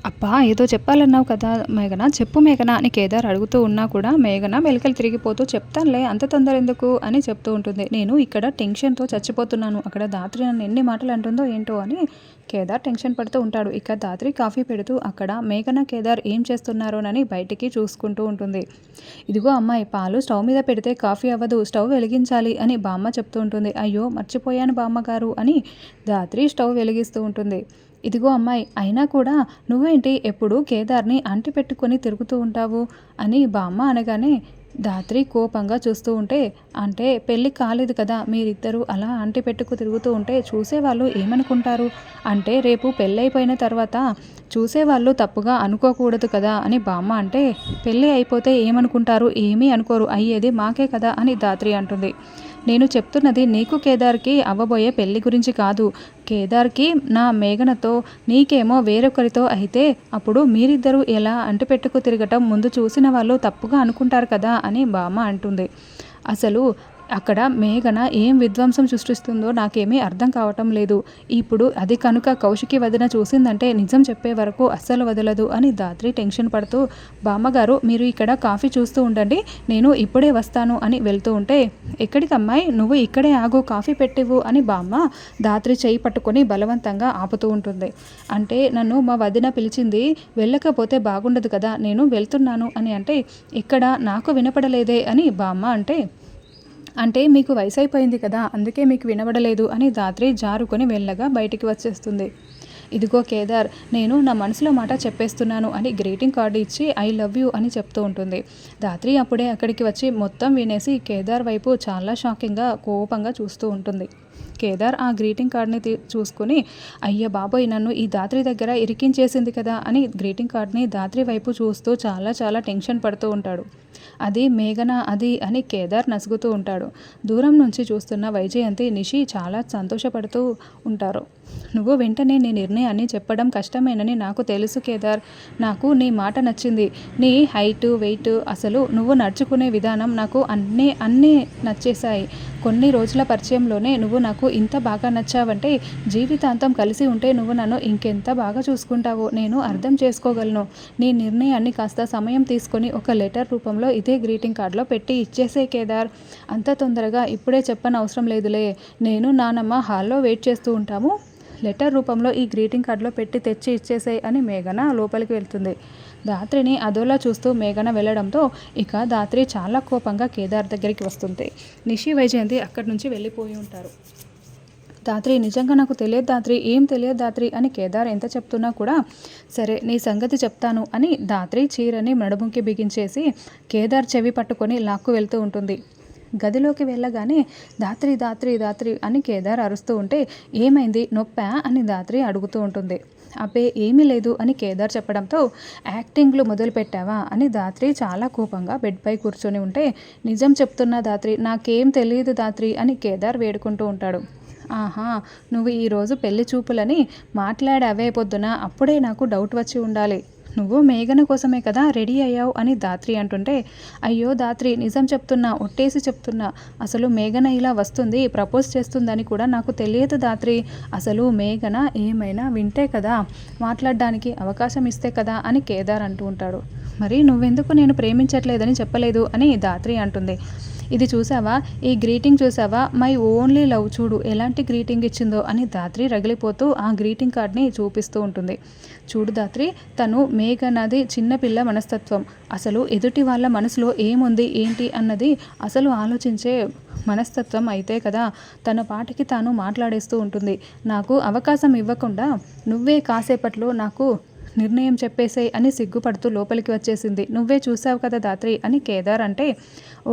అబ్బా! ఏదో చెప్పాలన్నావు కదా మేఘన, చెప్పు మేఘన అని కేదార్ అడుగుతూ ఉన్నా కూడా మేఘన మెలికలు తిరిగిపోతూ చెప్తానులే అంత తొందర ఎందుకు అని చెప్తూ ఉంటుంది. నేను ఇక్కడ టెన్షన్‌తో చచ్చిపోతున్నాను. అక్కడ ధాత్రి నన్ను ఎన్ని మాటలు అంటుందో ఏంటో అని కేదార్ టెన్షన్ పడుతూ ఉంటాడు. ఇక ధాత్రి కాఫీ పెడుతూ అక్కడ మేఘన, కేదార్ ఏం చేస్తున్నారోనని బయటికి చూసుకుంటూ ఉంటుంది. ఇదిగో అమ్మాయి పాలు స్టవ్ మీద పెడితే కాఫీ అవ్వదు. స్టవ్ వెలిగించాలి అని బామ్మ చెప్తూ ఉంటుంది. అయ్యో! మర్చిపోయాను బామ్మగారు అని ధాత్రి స్టవ్ వెలిగిస్తూ ఉంటుంది. ఇదిగో అమ్మాయి అయినా కూడా నువ్వేంటి ఎప్పుడు కేదార్ని అంటి పెట్టుకొని తిరుగుతూ ఉంటావు అని బామ్మ అనగానే ధాత్రి కోపంగా చూస్తూ ఉంటే, అంటే పెళ్ళి కాలేదు కదా మీరిద్దరూ అలా అంటి పెట్టుకు తిరుగుతూ ఉంటే చూసేవాళ్ళు ఏమనుకుంటారు, అంటే రేపు పెళ్ళైపోయిన తర్వాత చూసేవాళ్ళు తప్పుగా అనుకోకూడదు కదా అని బామ్మ అంటే, పెళ్ళి అయిపోతే ఏమనుకుంటారు, ఏమీ అనుకోరు, అయ్యేది మాకే కదా అని ధాత్రి అంటుంది. నేను చెప్తున్నది నీకు కేదార్కి అవ్వబోయే పెళ్లి గురించి కాదు. కేదార్కి నా మేఘనతో, నీకేమో వేరొకరితో అయితే అప్పుడు మీరిద్దరూ ఎలా అంటిపెట్టుకు తిరగటం ముందు చూసిన వాళ్ళు తప్పుగా అనుకుంటారు కదా అని బామ్మ అంటుంది. అసలు అక్కడ మేఘన ఏం విధ్వంసం సృష్టిస్తుందో నాకేమీ అర్థం కావటం లేదు. ఇప్పుడు అది కనుక కౌశికి వదిన చూసిందంటే నిజం చెప్పే వరకు అస్సలు వదలదు అని ధాత్రి టెన్షన్ పడుతూ, బామ్మగారు మీరు ఇక్కడ కాఫీ చూస్తూ ఉండండి, నేను ఇప్పుడే వస్తాను అని వెళ్తూ ఉంటే, ఎక్కడికమ్మాయి నువ్వు ఇక్కడే ఆగు, కాఫీ పెట్టివ్వు అని బామ్మ ధాత్రి చేయి పట్టుకొని బలవంతంగా ఆపుతూ ఉంటుంది. అంటే నన్ను మా వదిన పిలిచింది, వెళ్ళకపోతే బాగుండదు కదా, నేను వెళ్తున్నాను అని అంటే, ఇక్కడ నాకు వినపడలేదే అని బామ్మ అంటే మీకు వయసైపోయింది కదా, అందుకే మీకు వినబడలేదు అని ధాత్రి జారుకొని వెళ్ళగా బయటికి వచ్చేస్తుంది. ఇదిగో కేదార్, నేను నా మనసులో మాట చెప్పేస్తున్నాను అని గ్రీటింగ్ కార్డు ఇచ్చి ఐ లవ్ యూ అని చెప్తూ ఉంటుంది. ధాత్రి అప్పుడే అక్కడికి వచ్చి మొత్తం వినేసి కేదార్ వైపు చాలా షాకింగ్గా కోపంగా చూస్తూ ఉంటుంది. కేదార్ ఆ గ్రీటింగ్ కార్డ్ని చూసుకుని, అయ్య బాబోయ్ నన్ను ఈ ధాత్రి దగ్గర ఇరికించేసింది కదా అని గ్రీటింగ్ కార్డ్ని ధాత్రి వైపు చూస్తూ చాలా చాలా టెన్షన్ పడుతూ ఉంటాడు. అది మేఘన అది అని కేదార్ నసుగుతూ ఉంటాడు. దూరం నుంచి చూస్తున్న వైజయంతి, నిషి చాలా సంతోషపడుతూ ఉంటారు. నువ్వు వెంటనే నీ నిర్ణయాన్ని చెప్పడం కష్టమేనని నాకు తెలుసు కేదార్, నాకు నీ మాట నచ్చింది. నీ హైటు, వెయిట్, అసలు నువ్వు నడుచుకునే విధానం నాకు అన్నీ నచ్చేశాయి. కొన్ని రోజుల పరిచయంలోనే నువ్వు నాకు ఇంత బాగా నచ్చావంటే జీవితాంతం కలిసి ఉంటే నువ్వు నన్ను ఇంకెంత బాగా చూసుకుంటావో నేను అర్థం చేసుకోగలను. నీ నిర్ణయాన్ని కాస్త సమయం తీసుకొని ఒక లెటర్ రూపంలో ఇదే గ్రీటింగ్ కార్డులో పెట్టి ఇచ్చేసే కేదార్, అంత తొందరగా ఇప్పుడే చెప్పనవసరం లేదులే, నేను నానమ్మ హాల్లో వెయిట్ చేస్తూ ఉంటాము, లెటర్ రూపంలో ఈ గ్రీటింగ్ కార్డులో పెట్టి తెచ్చి ఇచ్చేసాయి అని మేఘన లోపలికి వెళ్తుంది. ధాత్రిని అదోలా చూస్తూ మేఘన వెళ్ళడంతో ఇక ధాత్రి చాలా కోపంగా కేదార్ దగ్గరికి వస్తుంది. నిషి, వైజయంతి అక్కడి నుంచి వెళ్ళిపోయి ఉంటారు. ధాత్రి, నిజంగా నాకు తెలియదు ధాత్రి, ఏం తెలియదు ధాత్రి అని కేదార్ ఎంత చెప్తున్నా కూడా, సరే నీ సంగతి చెప్తాను అని ధాత్రి చీరని నడుముకి బిగించేసి కేదార్ చెవి పట్టుకొని లాక్కు వెళ్తూ ఉంటుంది. గదిలోకి వెళ్ళగానే ధాత్రి ధాత్రి ధాత్రి అని కేదార్ అరుస్తూ ఉంటే, ఏమైంది నొప్పా అని ధాత్రి అడుగుతూ ఉంటుంది. అబ్బే ఏమీ లేదు అని కేదార్ చెప్పడంతో, యాక్టింగ్లు మొదలుపెట్టావా అని ధాత్రి చాలా కోపంగా బెడ్పై కూర్చొని ఉంటే, నిజం చెప్తున్నా ధాత్రి, నాకేం తెలియదు ధాత్రి అని కేదార్ వేడుకుంటూ ఉంటాడు. ఆహా, నువ్వు ఈరోజు పెళ్లి చూపులని మాట్లాడావే పొద్దున, అప్పుడే నాకు డౌట్ వచ్చి ఉండాలి. నువ్వు మేఘన కోసమే కదా రెడీ అయ్యావు అని ధాత్రి అంటుంటే, అయ్యో ధాత్రి నిజం చెప్తున్నా, ఒట్టేసి చెప్తున్నా, అసలు మేఘన ఇలా వస్తుంది, ప్రపోజ్ చేస్తుందని కూడా నాకు తెలియదు ధాత్రి, అసలు మేఘన ఏమైనా వింటే కదా, మాట్లాడడానికి అవకాశం ఇస్తే కదా అని కేదార్ అంటూ ఉంటాడు. మరి నువ్వెందుకు నేను ప్రేమించట్లేదని చెప్పలేదు అని ధాత్రి అంటుంది. ఇది చూసావా, ఈ గ్రీటింగ్ చూసావా, మై ఓన్లీ లవ్, చూడు ఎలాంటి గ్రీటింగ్ ఇచ్చిందో అని ధాత్రి రగిలిపోతూ ఆ గ్రీటింగ్ కార్డ్ని చూపిస్తూ ఉంటుంది. చూడు ధాత్రి, తను మేఘనది చిన్నపిల్ల మనస్తత్వం, అసలు ఎదుటి వాళ్ళ మనసులో ఏముంది ఏంటి అన్నది అసలు ఆలోచించే మనస్తత్వం అయితే కదా తన పాటికి తాను మాట్లాడేస్తూ ఉంటుంది. నాకు అవకాశం ఇవ్వకుండా నువ్వే కాసేపట్లో నాకు నిర్ణయం చెప్పేసేయ్ అని సిగ్గుపడుతూ లోపలికి వచ్చేసింది. నువ్వే చూసావు కదా ధాత్రి అని కేదార్ అంటే,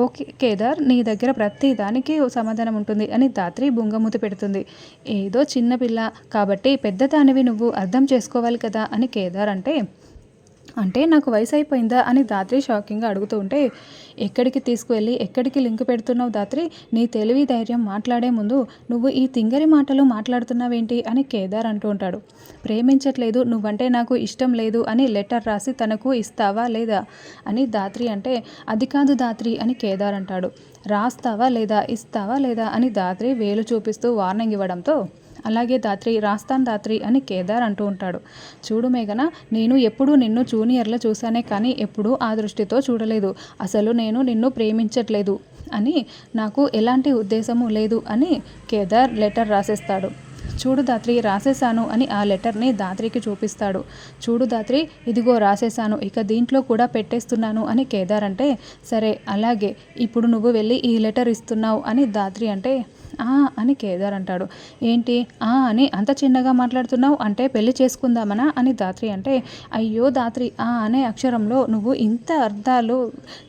ఓకే కేదార్, నీ దగ్గర ప్రతి దానికి సమాధానం ఉంటుంది అని ధాత్రి బుంగమూతి పెడుతుంది. ఏదో చిన్నపిల్ల కాబట్టి పెద్దదానివి నువ్వు అర్థం చేసుకోవాలి కదా అని కేదార్ అంటే నాకు వయసు అయిపోయిందా అని ధాత్రి షాకింగ్గా అడుగుతూ ఉంటే, ఎక్కడికి తీసుకువెళ్ళి ఎక్కడికి లింక్ పెడుతున్నావు ధాత్రి, నీ తెలివి ధైర్యం మాట్లాడే ముందు నువ్వు ఈ తింగరి మాటలు మాట్లాడుతున్నావేంటి అని కేదార్ అంటూ ఉంటాడు. ప్రేమించట్లేదు, నువ్వంటే నాకు ఇష్టం లేదు అని లెటర్ రాసి తనకు ఇస్తావా లేదా అని ధాత్రి అంటే, అది కాదు ధాత్రి అని కేదార్ అంటాడు. రాస్తావా లేదా, ఇస్తావా లేదా అని ధాత్రి వేలు చూపిస్తూ వార్నింగ్ ఇవ్వడంతో అలాగే దాత్రి రాస్తాను దాత్రి అని కేదార్ అంటూ ఉంటాడు. చూడు మేఘన, నేను ఎప్పుడూ నిన్ను జూనియర్లో చూశానే కానీ ఎప్పుడూ ఆ దృష్టితో చూడలేదు. అసలు నేను నిన్ను ప్రేమించట్లేదు అని నాకు ఎలాంటి ఉద్దేశము లేదు అని కేదార్ లెటర్ రాసేస్తాడు. చూడు దాత్రి రాసేశాను అని ఆ లెటర్ని దాత్రికి చూపిస్తాడు. చూడు దాత్రి, ఇదిగో రాసేశాను, ఇక దీంట్లో కూడా పెట్టేస్తున్నాను అని కేదార్ అంటే, సరే అలాగే, ఇప్పుడు నువ్వు వెళ్ళి ఈ లెటర్ ఇస్తున్నావు అని దాత్రి అంటే, అని కేదార్ అంటాడు. ఏంటి అని అంత చిన్నగా మాట్లాడుతున్నావు, అంటే పెళ్లి చేసుకుందామనా అని దాత్రి అంటే, అయ్యో దాత్రి, అనే అక్షరంలో నువ్వు ఇంత అర్థాలు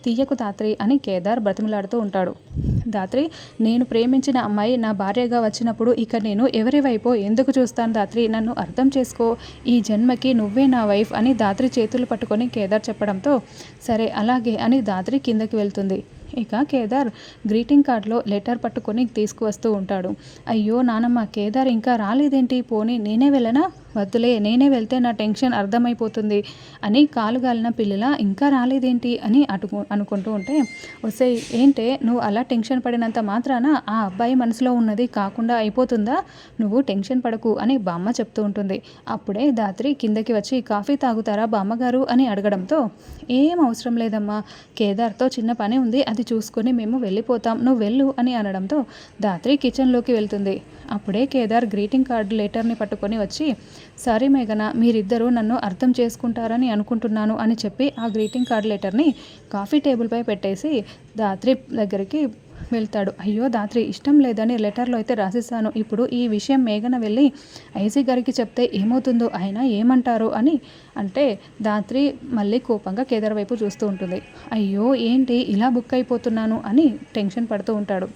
తీయకు దాత్రి అని కేదార్ బ్రతిమలాడుతూ ఉంటాడు. దాత్రి, నేను ప్రేమించిన అమ్మాయి నా భార్యగా వచ్చినప్పుడు ఇక నేను ఎవరి వైపో ఎందుకు చూస్తాను దాత్రి, నన్ను అర్థం చేసుకో, ఈ జన్మకి నువ్వే నా వైఫ్ అని దాత్రి చేతులు పట్టుకొని కేదార్ చెప్పడంతో, సరే అలాగే అని దాత్రి కిందకి వెళ్తుంది. ఇక కేదార్ గ్రీటింగ్ కార్డులో లెటర్ పట్టుకొని తీసుకువస్తూ ఉంటాడు. అయ్యో నానమ్మ, కేదార్ ఇంకా రాలేదేంటి, పోనీ నేనే వెళ్ళనా, వద్దులే నేనే వెళ్తే నా టెన్షన్ అర్థమైపోతుంది అని కాలుగాలిన పిల్లల ఇంకా రాలేదేంటి అని అనుకుంటూ ఉంటే, వస్తే ఏంటే నువ్వు అలా టెన్షన్ పడినంత మాత్రాన ఆ అబ్బాయి మనసులో ఉన్నది కాకుండా అయిపోతుందా, నువ్వు టెన్షన్ పడకు అని బామ్మ చెప్తూ ఉంటుంది. అప్పుడే దాత్రి కిందకి వచ్చి కాఫీ తాగుతారా బామ్మగారు అని అడగడంతో, ఏం అవసరం లేదమ్మా, కేదార్తో చిన్న పని ఉంది, అది చూసుకొని మేము వెళ్ళిపోతాం, నువ్వు వెళ్ళు అని అనడంతో దాత్రి కిచెన్లోకి వెళ్తుంది. అప్పుడే కేదార్ గ్రీటింగ్ కార్డు లెటర్ని పట్టుకొని వచ్చి, సారీ మేఘన, మీరిద్దరూ నన్ను అర్థం చేసుకుంటారని అనుకుంటున్నాను అని చెప్పి ఆ గ్రీటింగ్ కార్డు లెటర్ని కాఫీ టేబుల్పై పెట్టేసి దాత్రి దగ్గరికి వెళ్తాడు. అయ్యో దాత్రి, ఇష్టం లేదని లెటర్లో అయితే రాసేసాను, ఇప్పుడు ఈ విషయం మేఘన వెళ్ళి ఐజీ గారికి చెప్తే ఏమవుతుందో, ఆయన ఏమంటారో అని అంటే దాత్రి మళ్ళీ కోపంగా కేదార్ వైపు చూస్తూ ఉంటుంది. అయ్యో ఏంటి ఇలా బుక్ అయిపోతున్నాను అని టెన్షన్ పడుతూ ఉంటాడు.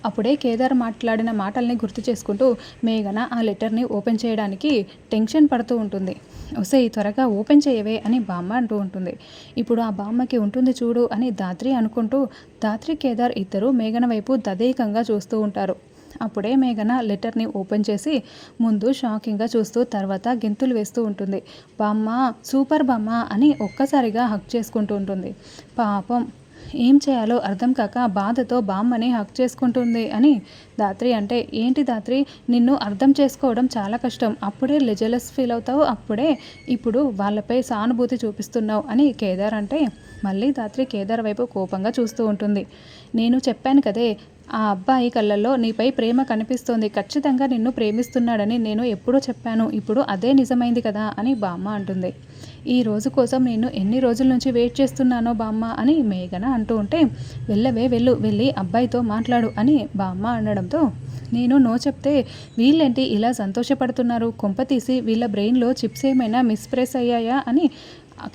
అప్పుడే కేదార్ మాట్లాడిన మాటల్ని గుర్తు చేసుకుంటూ మేఘన ఆ లెటర్ని ఓపెన్ చేయడానికి టెన్షన్ పడుతూ ఉంటుంది. వస్తే త్వరగా ఓపెన్ చేయవే అని బామ్మ అంటూ ఉంటుంది. ఇప్పుడు ఆ బామ్మకి ఉంటుంది చూడు అని దాత్రి అనుకుంటూ దాత్రి కేదార్ ఇద్దరు మేఘన వైపు తదేకంగా చూస్తూ ఉంటారు. అప్పుడే మేఘన లెటర్ని ఓపెన్ చేసి ముందు షాకింగ్గా చూస్తూ తర్వాత గెంతులు వేస్తూ ఉంటుంది. బామ్మ సూపర్ బామ్మ అని ఒక్కసారిగా హక్ చేసుకుంటూ ఉంటుంది. పాపం ఏం చేయాలో అర్థం కాక బాధతో బామ్మని హక్ చేసుకుంటుంది అని దాత్రి అంటే, ఏంటి దాత్రి, నిన్ను అర్థం చేసుకోవడం చాలా కష్టం, అప్పుడే జెలస్ ఫీల్ అవుతావు, అప్పుడే ఇప్పుడు వాళ్ళపై సానుభూతి చూపిస్తున్నావు అని కేదార్ అంటే, మళ్ళీ దాత్రి కేదార్ వైపు కోపంగా చూస్తూ ఉంటుంది. నేను చెప్పాను కదే, ఆ అబ్బాయి కళ్ళల్లో నీపై ప్రేమ కనిపిస్తోంది, ఖచ్చితంగా నిన్ను ప్రేమిస్తున్నాడని నేను ఎప్పుడో చెప్పాను, ఇప్పుడు అదే నిజమైంది కదా అని బామ్మ అంటుంది. ఈ రోజు కోసం నేను ఎన్ని రోజుల నుంచి వెయిట్ చేస్తున్నానో బామ్మ అని మేఘన అంటూ ఉంటే, వెళ్ళవే వెళ్ళు, వెళ్ళి అబ్బాయితో మాట్లాడు అని బామ్మ అనడంతో, నేను నో చెప్తే వీళ్ళేంటి ఇలా సంతోషపడుతున్నారు, కొంపతీసి వీళ్ళ బ్రెయిన్లో చిప్స్ ఏమైనా మిస్ప్రెస్ అయ్యాయా అని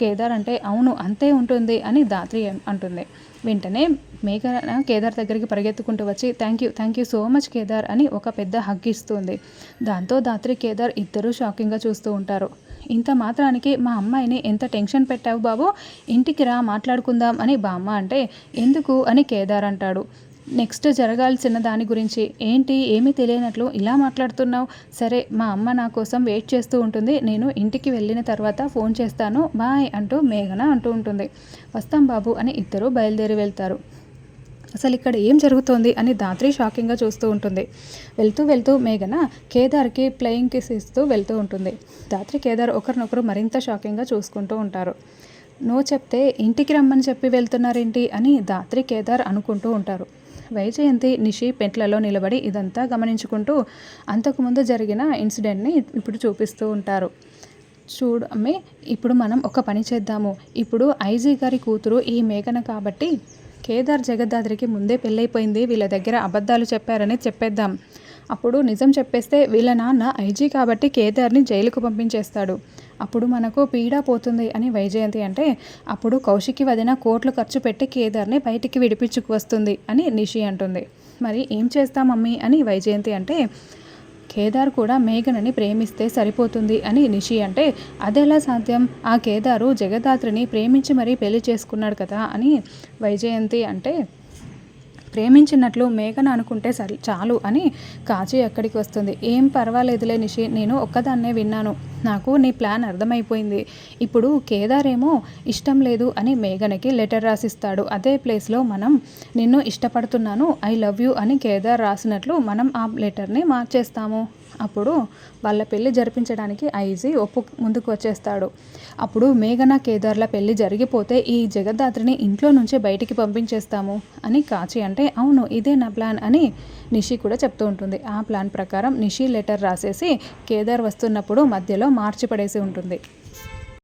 కేదార్ అంటే, అవును అంతే ఉంటుంది అని దాత్రి అంటుంది. వెంటనే మేఘన కేదార్ దగ్గరికి పరిగెత్తుకుంటూ వచ్చి thank you so much Kedar అని ఒక పెద్ద హగ్ ఇస్తుంది. దాంతో దాత్రి కేదార్ ఇద్దరూ షాకింగ్గా చూస్తూ ఉంటారు. ఇంత మాత్రానికి మా అమ్మాయిని ఎంత టెన్షన్ పెట్టావు బాబు, ఇంటికి రా మాట్లాడుకుందాం అని బామ్మ అంటే, ఎందుకు అని కేదార్ అంటాడు. నెక్స్ట్ జరగాల్సిన దాని గురించి ఏంటి ఏమీ తెలియనట్లు ఇలా మాట్లాడుతున్నావు, సరే మా అమ్మ నా కోసం వెయిట్ చేస్తూ ఉంటుంది, నేను ఇంటికి వెళ్ళిన తర్వాత ఫోన్ చేస్తాను, బాయ్ అంటూ మేఘన అంటూ ఉంటుంది. వస్తాం బాబు అని ఇద్దరు బయలుదేరి వెళ్తారు. అసలు ఇక్కడ ఏం జరుగుతోంది అని దాత్రి షాకింగ్గా చూస్తూ ఉంటుంది. వెళ్తూ మేఘన కేదార్కి ఫ్లయింగ్ కిస్ ఇస్తూ వెళ్తూ ఉంటుంది. దాత్రి కేదార్ ఒకరినొకరు మరింత షాకింగ్గా చూసుకుంటూ ఉంటారు. నో చెప్తే ఇంటికి రమ్మని చెప్పి వెళ్తున్నారేంటి అని దాత్రి కేదార్ అనుకుంటూ ఉంటారు. వైజయంతి నిషి పెంట్లలో నిలబడి ఇదంతా గమనించుకుంటూ అంతకుముందు జరిగిన ఇన్సిడెంట్ని ఇప్పుడు చూపిస్తూ ఉంటారు. చూడు అమ్మే, ఇప్పుడు మనం ఒక పని చేద్దాము, ఇప్పుడు ఐజీ గారి కూతురు ఈ మేఘన కాబట్టి కేదార్ జగదాత్రికి ముందే పెళ్ళైపోయింది, వీళ్ళ దగ్గర అబద్ధాలు చెప్పారని చెప్పేద్దాం, అప్పుడు నిజం చెప్పేస్తే వీళ్ళ నాన్న ఐజీ కాబట్టి కేదార్ని జైలుకు పంపించేస్తాడు, అప్పుడు మనకు పీడా పోతుంది అని వైజయంతి అంటే, అప్పుడు కౌశికి వదిన కోట్లు ఖర్చు పెట్టి కేదార్ని బయటికి విడిపించుకు వస్తుంది అని నిషి అంటుంది. మరి ఏం చేస్తాం మమ్మీ అని వైజయంతి అంటే, కేదార్ కూడా మేఘనని ప్రేమిస్తే సరిపోతుంది అని నిషి అంటే, అదెలా సాధ్యం, ఆ కేదారు జగదాత్రిని ప్రేమించి మరీ పెళ్లి చేసుకున్నాడు కదా అని వైజయంతి అంటే, ప్రేమించినట్లు మేఘన అనుకుంటే చాలు అని కాచి ఎక్కడికి వస్తుంది. ఏం పర్వాలేదులే నిషి, నేను ఒక్కదాన్నే విన్నాను, నాకు నీ ప్లాన్ అర్థమైపోయింది. ఇప్పుడు కేదార్ ఏమో ఇష్టం లేదు అని మేఘనకి లెటర్ రాసిస్తాడు. అదే ప్లేస్లో మనం నిన్ను ఇష్టపడుతున్నాను, ఐ లవ్ యూ అని కేదార్ రాసినట్లు మనం ఆ లెటర్ని మార్చేస్తాము. అప్పుడు వాళ్ళ పెళ్ళి జరిపించడానికి ఐజీ ముందుకు వచ్చేస్తాడు. అప్పుడు మేఘన కేదార్ల పెళ్ళి జరిగిపోతే ఈ జగద్ధాత్రిని ఇంట్లో నుంచి బయటికి పంపించేస్తాము అని కాచి అంటే, అవును ఇదే నా ప్లాన్ అని నిషి కూడా చెప్తూ ఉంటుంది. ఆ ప్లాన్ ప్రకారం నిషి లెటర్ రాసేసి కేదార్ వస్తున్నప్పుడు మధ్యలో మార్చి పడేసి ఉంటుంది.